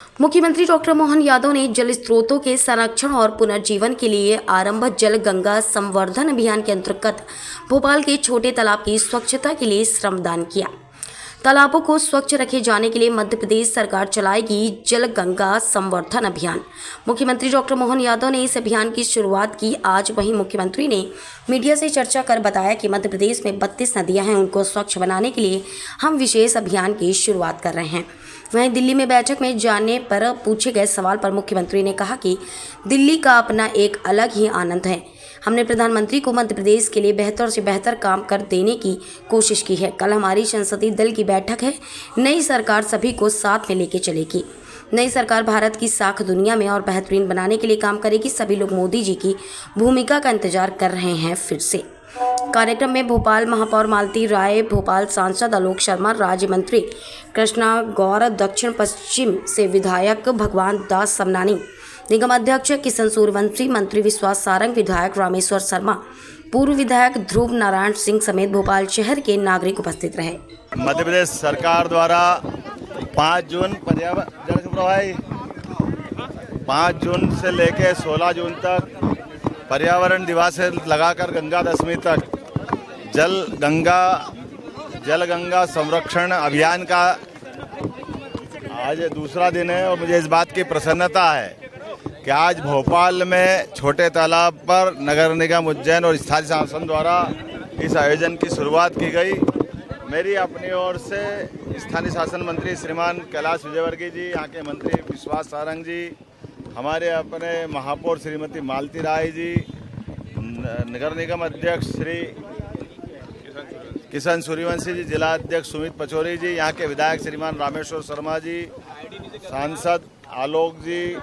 मुख्यमंत्री डॉक्टर मोहन यादव ने जल स्रोतों के संरक्षण और पुनर्जीवन के लिए आरंभ जल गंगा संवर्धन अभियान के अंतर्गत भोपाल के छोटे तालाब की स्वच्छता के लिए श्रमदान किया। तालाबों को स्वच्छ रखे जाने के लिए मध्य प्रदेश सरकार चलाएगी जल गंगा संवर्धन अभियान। मुख्यमंत्री डॉक्टर मोहन यादव ने इस अभियान की शुरुआत की। आज वहीं मुख्यमंत्री ने मीडिया से चर्चा कर बताया कि मध्य प्रदेश में 32 नदियां हैं, उनको स्वच्छ बनाने के लिए हम विशेष अभियान की शुरुआत कर रहे हैं। वहीं दिल्ली में बैठक में जाने पर पूछे गए सवाल पर मुख्यमंत्री ने कहा कि दिल्ली का अपना एक अलग ही आनंद है। हमने प्रधानमंत्री को मध्य प्रदेश के लिए बेहतर से बेहतर काम कर देने की कोशिश की है। कल हमारी संसदीय दल की बैठक है। नई सरकार सभी को साथ में लेके चलेगी। नई सरकार भारत की साख दुनिया में और बेहतरीन बनाने के लिए काम करेगी। सभी लोग मोदी जी की भूमिका का इंतजार कर रहे हैं। फिर से कार्यक्रम में भोपाल महापौर मालती राय, भोपाल सांसद आलोक शर्मा, राज्य मंत्री कृष्णा गौर, दक्षिण पश्चिम से विधायक भगवान दास समनानी, निगम अध्यक्ष किशन सूर्यवंशी, मंत्री विश्वास सारंग, विधायक रामेश्वर शर्मा, पूर्व विधायक ध्रुव नारायण सिंह समेत भोपाल शहर के नागरिक उपस्थित रहे। मध्य प्रदेश सरकार द्वारा 5 जून पर्यावरण 5 जून से लेकर 16 जून तक पर्यावरण दिवस से लगाकर गंगा दशमी तक जल गंगा संरक्षण अभियान का आज दूसरा दिन है। और मुझे इस बात की प्रसन्नता है कि आज भोपाल में छोटे तालाब पर नगर निगम उज्जैन और स्थानीय शासन द्वारा इस आयोजन की शुरुआत की गई। मेरी अपनी ओर से स्थानीय शासन मंत्री श्रीमान कैलाश विजयवर्गीय जी, यहाँ के मंत्री विश्वास सारंग जी, हमारे अपने महापौर श्रीमती मालती राय जी, नगर निगम अध्यक्ष श्री किशन सूर्यवंशी जी, जिला अध्यक्ष सुमित पचौरी जी, यहाँ के विधायक श्रीमान रामेश्वर शर्मा जी, सांसद आलोक जी,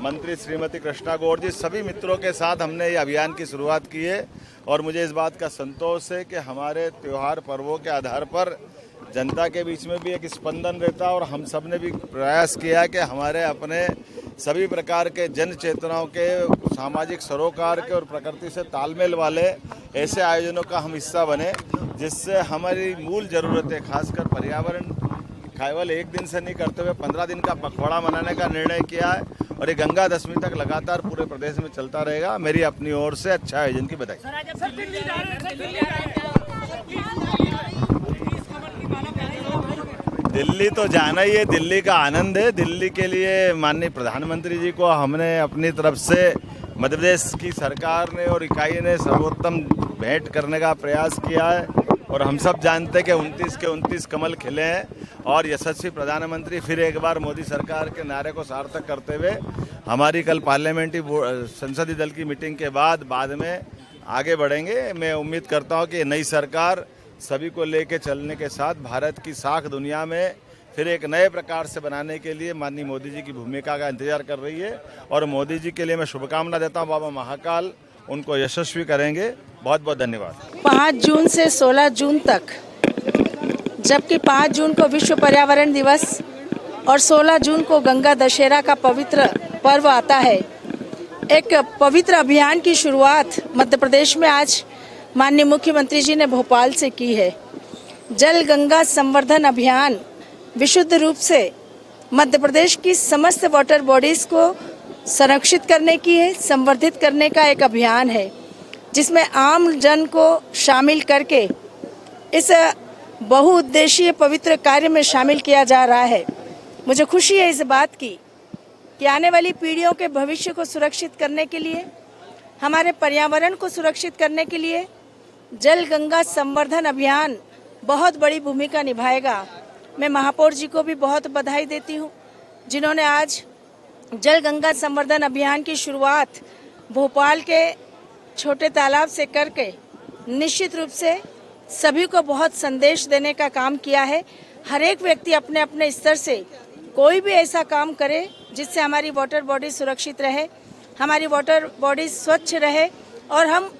मंत्री श्रीमती कृष्णा गौर जी, सभी मित्रों के साथ हमने ये अभियान की शुरुआत की है। और मुझे इस बात का संतोष है कि हमारे त्यौहार पर्वों के आधार पर जनता के बीच में भी एक स्पंदन रहता है। और हम सब ने भी प्रयास किया कि हमारे अपने सभी प्रकार के जन चेतनाओं के, सामाजिक सरोकार के और प्रकृति से तालमेल वाले ऐसे आयोजनों का हम हिस्सा बने, जिससे हमारी मूल ज़रूरतें, खासकर पर्यावरण, केवल एक दिन से नहीं करते हुए 15 दिन का पखवाड़ा मनाने का निर्णय किया है। और ये गंगा दशमी तक लगातार पूरे प्रदेश में चलता रहेगा। मेरी अपनी ओर से अच्छा आयोजन की बधाई। दिल्ली तो जाना ही है, दिल्ली का आनंद है। दिल्ली के लिए माननीय प्रधानमंत्री जी को हमने अपनी तरफ से मध्य प्रदेश की सरकार ने और इकाई ने सर्वोत्तम भेंट करने का प्रयास किया है। और हम सब जानते हैं कि 29 के 29 कमल खिले हैं। और यशस्वी प्रधानमंत्री फिर एक बार मोदी सरकार के नारे को सार्थक करते हुए हमारी कल पार्लियामेंट्री संसदीय दल की मीटिंग के बाद में आगे बढ़ेंगे। मैं उम्मीद करता हूं कि नई सरकार सभी को लेकर चलने के साथ भारत की साख दुनिया में फिर एक नए प्रकार से बनाने के लिए माननीय मोदी जी की भूमिका का इंतजार कर रही है। और मोदी जी के लिए मैं शुभकामना देता हूं। बाबा महाकाल उनको यशस्वी करेंगे। बहुत बहुत धन्यवाद। 5 जून से 16 जून तक, जबकि 5 जून को विश्व पर्यावरण दिवस और 16 जून को गंगा दशहरा का पवित्र पर्व आता है, एक पवित्र अभियान की शुरुआत मध्य प्रदेश में आज माननीय मुख्यमंत्री जी ने भोपाल से की है। जल गंगा संवर्धन अभियान विशुद्ध रूप से मध्य प्रदेश की समस्त वाटर बॉडीज़ को संरक्षित करने की है, संवर्धित करने का एक अभियान है, जिसमें आम जन को शामिल करके इस बहुउद्देशीय पवित्र कार्य में शामिल किया जा रहा है। मुझे खुशी है इस बात की कि आने वाली पीढ़ियों के भविष्य को सुरक्षित करने के लिए, हमारे पर्यावरण को सुरक्षित करने के लिए जल गंगा संवर्धन अभियान बहुत बड़ी भूमिका निभाएगा। मैं महापौर जी को भी बहुत बधाई देती हूँ, जिन्होंने आज जल गंगा संवर्धन अभियान की शुरुआत भोपाल के छोटे तालाब से करके निश्चित रूप से सभी को बहुत संदेश देने का काम किया है। हर एक व्यक्ति अपने अपने स्तर से कोई भी ऐसा काम करे जिससे हमारी वाटर बॉडी सुरक्षित रहे, हमारी वाटर बॉडी स्वच्छ रहे और हम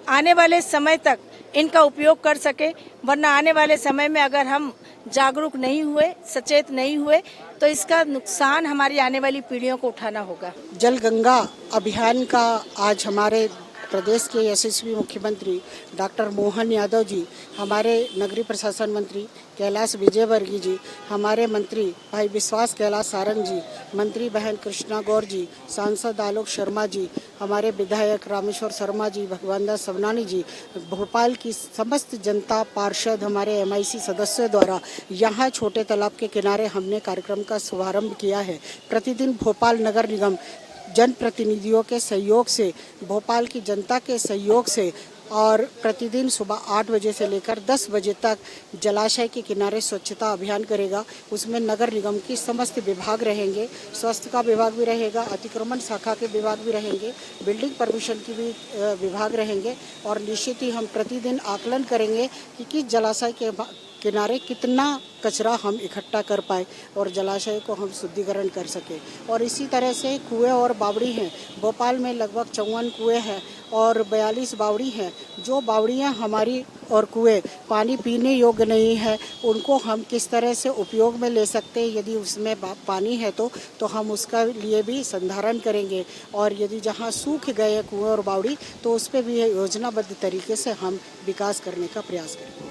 आने वाले समय तक इनका उपयोग कर सके। वरना आने वाले समय में अगर हम जागरूक नहीं हुए, सचेत नहीं हुए, तो इसका नुकसान हमारी आने वाली पीढ़ियों को उठाना होगा। जल गंगा अभियान का आज हमारे प्रदेश के यशस्वी मुख्यमंत्री डॉक्टर मोहन यादव जी, हमारे नगरीय प्रशासन मंत्री कैलाश विजयवर्गीय जी, हमारे मंत्री भाई विश्वास कैलाश सारंग जी, मंत्री बहन कृष्णा गौर जी, सांसद आलोक शर्मा जी, हमारे विधायक रामेश्वर शर्मा जी, भगवान दास सवनानी जी, भोपाल की समस्त जनता, पार्षद, हमारे MIC सदस्यों द्वारा यहाँ छोटे तालाब के किनारे हमने कार्यक्रम का शुभारंभ किया है। प्रतिदिन भोपाल नगर निगम जनप्रतिनिधियों के सहयोग से, भोपाल की जनता के सहयोग से और प्रतिदिन सुबह 8 बजे से लेकर 10 बजे तक जलाशय के किनारे स्वच्छता अभियान करेगा। उसमें नगर निगम की समस्त विभाग रहेंगे, स्वास्थ्य का विभाग भी रहेगा, अतिक्रमण शाखा के विभाग भी रहेंगे, बिल्डिंग परमिशन की भी विभाग रहेंगे और निश्चित ही हम प्रतिदिन आकलन करेंगे कि किस जलाशय के किनारे कितना कचरा हम इकट्ठा कर पाए और जलाशय को हम शुद्धिकरण कर सके। और इसी तरह से कुएं और बावड़ी हैं, भोपाल में लगभग 54 कुएं हैं और 42 बावड़ी हैं। जो बावड़ियां हमारी और कुएं पानी पीने योग्य नहीं है, उनको हम किस तरह से उपयोग में ले सकते हैं, यदि उसमें पानी है तो हम उसका लिए भी संधारण करेंगे। और यदि जहां सूख गए कुएं और बावड़ी तो उस पर भी योजनाबद्ध तरीके से हम विकास करने का प्रयास करेंगे।